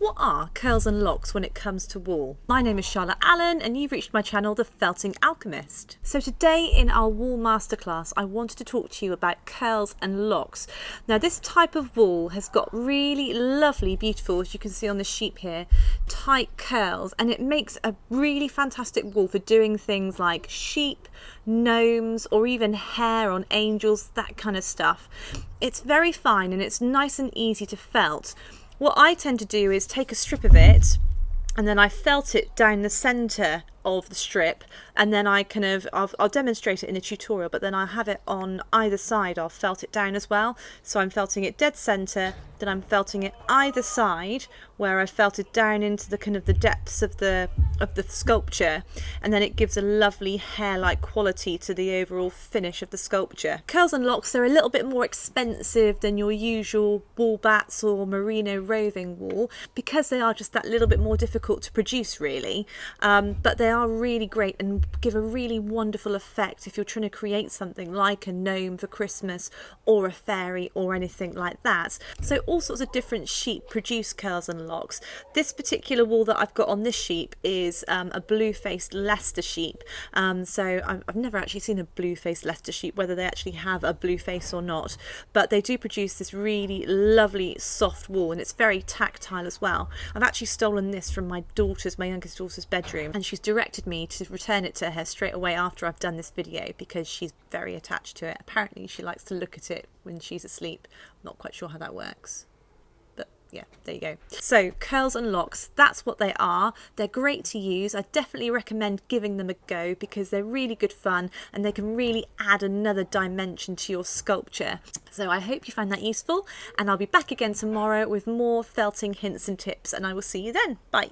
What are curls and locks when it comes to wool? My name is Charlotte Allen and you've reached my channel, The Felting Alchemist. So today in our wool masterclass, I wanted to talk to you about curls and locks. Now this type of wool has got really lovely, beautiful, as you can see on the sheep here, tight curls, and it makes a really fantastic wool for doing things like sheep, gnomes, or even hair on angels, that kind of stuff. It's very fine and it's nice and easy to felt. What I tend to do is take a strip of it and then I felt it down the centre of the strip, and then I I'll demonstrate it in a tutorial, but then I'll have it on either side. I'll felt it down as well, so I'm felting it dead centre, then I'm felting it either side where I felt it down into the the depths of the sculpture, and then it gives a lovely hair-like quality to the overall finish of the sculpture. Curls and locks are a little bit more expensive than your usual wool bats or merino roving wool because they are just that little bit more difficult to produce really, but they are really great and give a really wonderful effect if you're trying to create something like a gnome for Christmas or a fairy or anything like that. So all sorts of different sheep produce curls and locks. This particular wool that I've got on this sheep is a blue-faced Leicester sheep. So I've never actually seen a blue-faced Leicester sheep, whether they actually have a blue face or not, but they do produce this really lovely soft wool, and it's very tactile as well. I've actually stolen this from my youngest daughter's bedroom, and she's directed me to return it to her straight away after I've done this video because she's very attached to it. Apparently she likes to look at it when she's asleep. I'm not quite sure how that works, but yeah, there you go. So curls and locks, that's what they are. They're great to use. I definitely recommend giving them a go because they're really good fun and they can really add another dimension to your sculpture. So I hope you find that useful, and I'll be back again tomorrow with more felting hints and tips, and I will see you then. Bye.